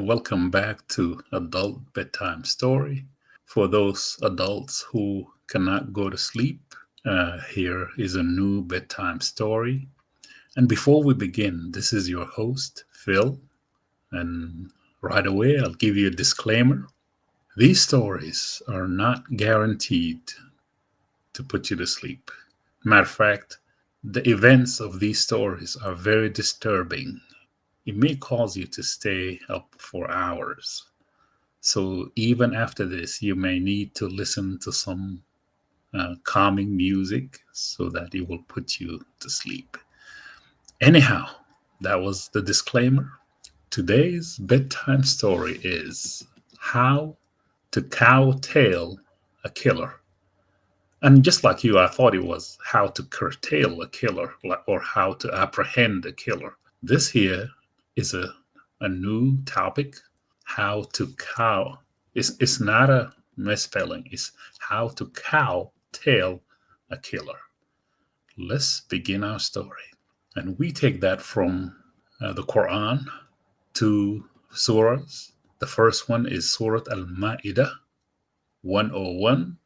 and welcome back to Adult Bedtime Story. For those adults who cannot go to sleep, here is a new bedtime story. And before we begin, this is your host, Phil. And right away, I'll give you a disclaimer. These stories are not guaranteed to put you to sleep. Matter of fact, the events of these stories are very disturbing. It may cause you to stay up for hours. So even after this, you may need to listen to some calming music so that it will put you to sleep. Anyhow, that was the disclaimer. Today's bedtime story is How to Cowtail a Killer. And just like you, I thought it was how to curtail a killer or how to apprehend a killer. This here is a new topic, how to cow. It's not a misspelling, it's how to cow tail a killer. Let's begin our story. And we take that from the Quran, two surahs. The first one is Surah Al Ma'idah 101,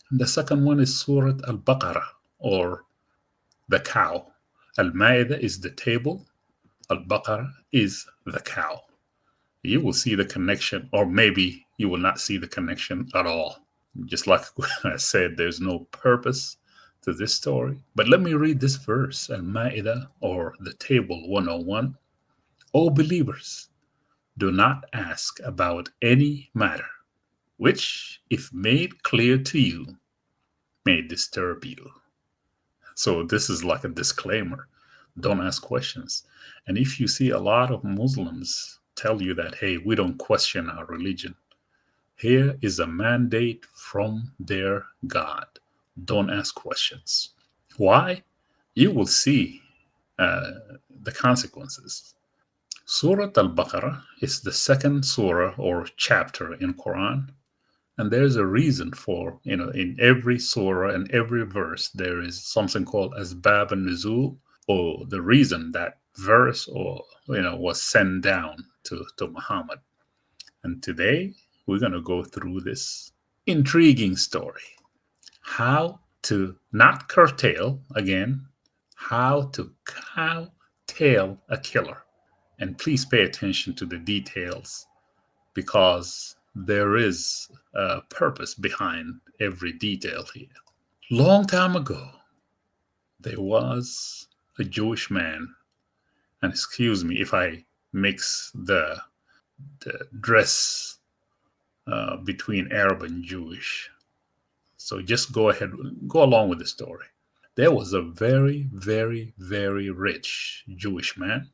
and the second one is Surah Al Baqarah, or the cow. Al Ma'idah is the table, Al Baqarah is the cow. You will see the connection, or maybe you will not see the connection at all. Just like I said, there's no purpose to this story. But let me read this verse, Al Ma'idah, or the table 101. O believers, do not ask about any matter which, if made clear to you, may disturb you. So this is like a disclaimer. Don't ask questions. And if you see a lot of Muslims tell you that, hey, we don't question our religion, here is a mandate from their God. Don't ask questions. Why? You will see the consequences. Surah Al-Baqarah is the second surah or chapter in Quran. And there's a reason for, in every surah and every verse, there is something called Asbab and Nuzul, or the reason that verse or, was sent down to Muhammad. And today we're going to go through this intriguing story. How to not curtail, again, how to cowtail a killer. And please pay attention to the details because there is a purpose behind every detail here. Long time ago, there was a Jewish man, and excuse me if I mix the dress between Arab and Jewish. So just go ahead, go along with the story. There was a very, very, very rich Jewish man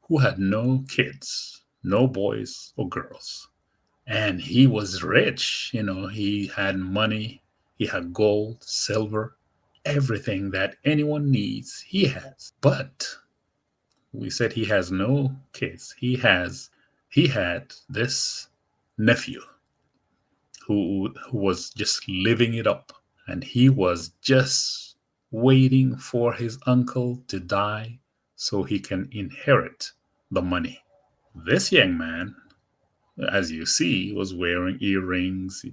who had no kids, no boys or girls. And he was rich, he had money, he had gold, silver, everything that anyone needs, he has. But we said he has no kids. He had this nephew who was just living it up. And he was just waiting for his uncle to die so he can inherit the money. This young man, as you see, was wearing earrings.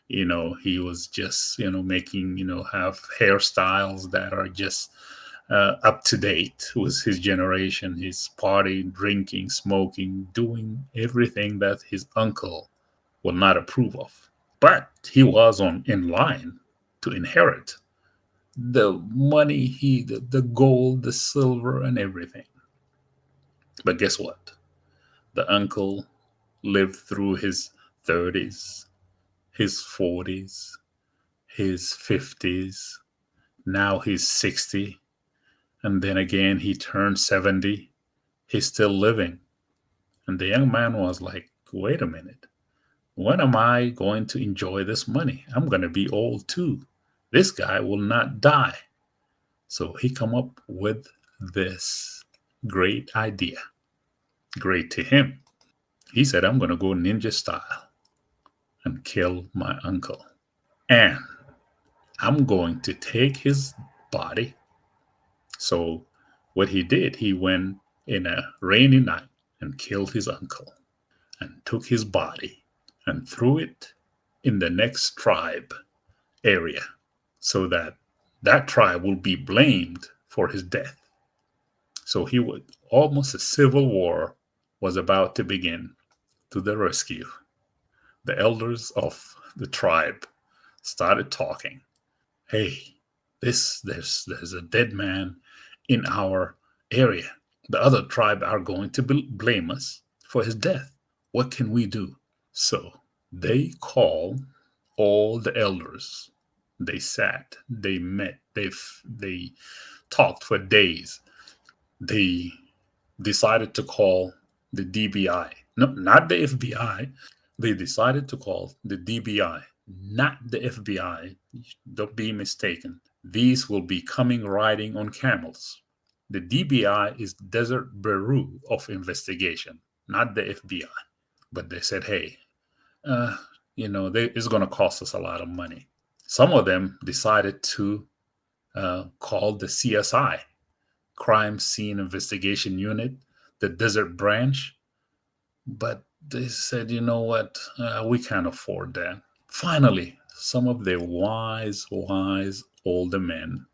He was just, making, have hairstyles that are just up to date with his generation. His partying, drinking, smoking, doing everything that his uncle would not approve of. But he was in line to inherit the money, the gold, the silver, and everything. But guess what? The uncle lived through his 30s, his 40s, his 50s. Now he's 60. And then again, he turned 70. He's still living. And the young man was like, wait a minute. When am I going to enjoy this money? I'm going to be old too. This guy will not die. So he come up with this great idea. Great to him. He said, I'm going to go ninja style and kill my uncle. And I'm going to take his body. So what he did, he went in a rainy night and killed his uncle. and took his body and threw it in the next tribe area so that that tribe will be blamed for his death. So he would almost a civil war was about to begin. To the rescue, the elders of the tribe started talking. Hey, there's a dead man in our area. The other tribe are going to blame us for his death. What can we do? So they called all the elders. They sat, they met, they talked for days. They decided to call the DBI. No, not the FBI. They decided to call the DBI, not the FBI. Don't be mistaken. These will be coming riding on camels. The DBI is Desert Bureau of Investigation, not the FBI. But they said, hey, uh, it's going to cost us a lot of money. Some of them decided to call the CSI, Crime Scene Investigation Unit, the Desert Branch. But they said, you know what? We can't afford that. Finally, some of the wise older men,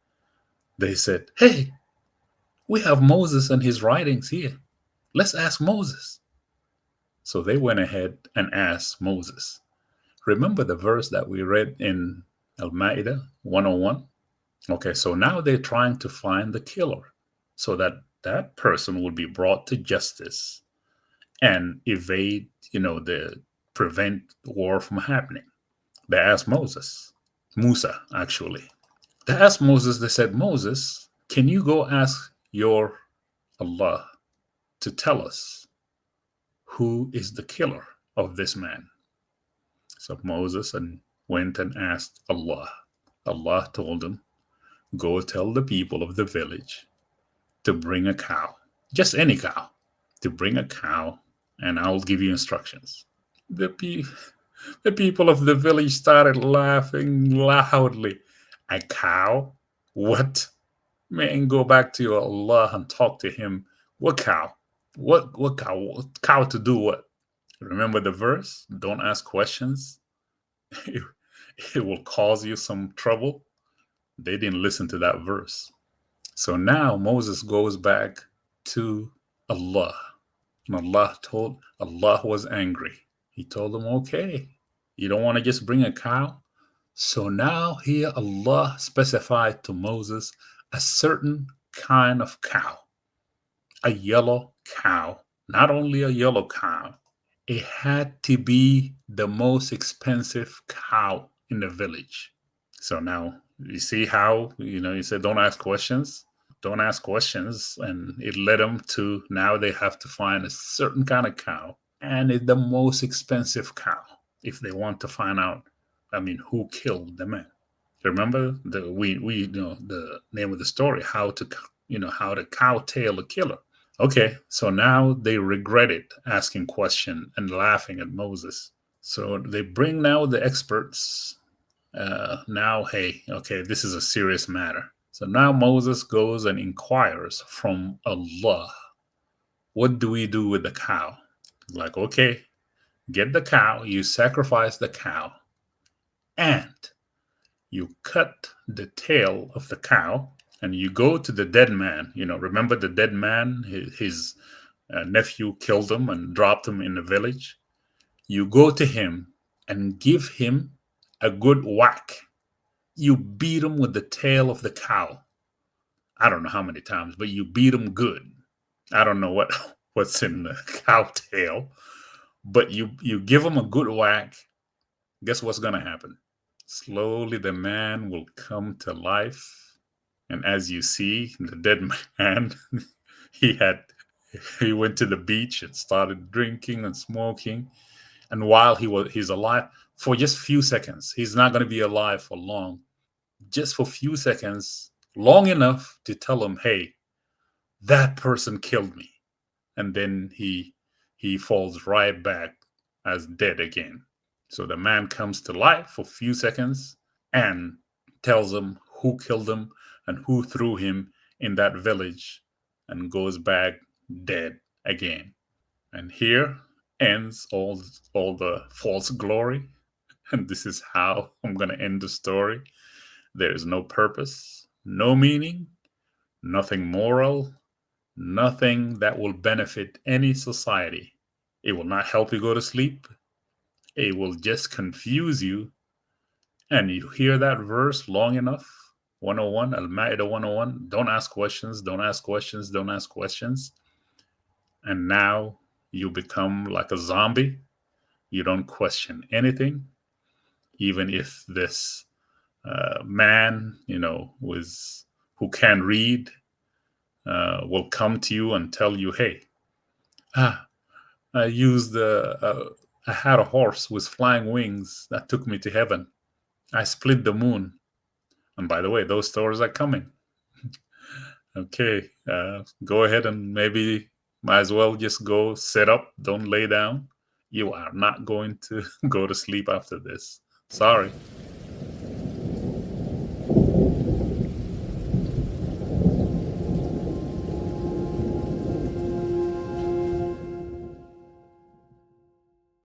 they said, hey, we have Moses and his writings here. Let's ask Moses. So they went ahead and asked Moses. Remember the verse that we read in Al-Ma'idah 101? Okay, so now they're trying to find the killer so that that person will be brought to justice and evade, the prevent war from happening. They asked Musa, actually. They asked Moses, they said, Moses, can you go ask your Allah to tell us who is the killer of this man? So Moses went and asked Allah. Allah told him, go tell the people of the village to bring a cow, just any cow, to bring a cow, and I'll give you instructions. The, the people of the village started laughing loudly. A cow? What? Man, go back to your Allah and talk to him. What cow? What cow? What cow to do what? Remember the verse? Don't ask questions. It will cause you some trouble. They didn't listen to that verse. So now Moses goes back to Allah. And Allah was angry. He told him, okay, you don't want to just bring a cow? So now here Allah specified to Moses a certain kind of cow, a yellow cow, not only a yellow cow, it had to be the most expensive cow in the village. So now you see how, you said don't ask questions. Don't ask questions. And it led them to now they have to find a certain kind of cow. And it's the most expensive cow if they want to find out, who killed the man. Remember we know the name of the story, how to cowtail a killer. Okay, so now they regretted asking question and laughing at Moses. So they bring now the experts. Now, hey, okay, this is a serious matter. So now Moses goes and inquires from Allah, what do we do with the cow? Like, okay, get the cow, you sacrifice the cow, and you cut the tail of the cow, and you go to the dead man. Remember the dead man, his nephew killed him and dropped him in the village. You go to him and give him a good whack. You beat him with the tail of the cow. I don't know how many times, but you beat him good. I don't know what's in the cow tail, but you give him a good whack. Guess what's going to happen? Slowly the man will come to life. And as you see, the dead man, he went to the beach and started drinking and smoking. And while he's alive for just a few seconds, he's not going to be alive for long. Just for a few seconds, long enough to tell him, hey, that person killed me. And then he falls right back as dead again. So the man comes to life for a few seconds and tells him who killed him and who threw him in that village, and goes back dead again. And here ends all the false glory, and this is how I'm gonna end the story. There is no purpose, no meaning, nothing moral, nothing that will benefit any society. It will not help you go to sleep. It will just confuse you. And you hear that verse long enough, 101, Al Ma'idah 101, don't ask questions, don't ask questions, don't ask questions. And now you become like a zombie. You don't question anything, even if this man, who can read, will come to you and tell you, "Hey, ah, I used I had a horse with flying wings that took me to heaven. I split the moon. And by the way, those stories are coming. Okay, go ahead and maybe might as well just go sit up. Don't lay down. You are not going to go to sleep after this. Sorry."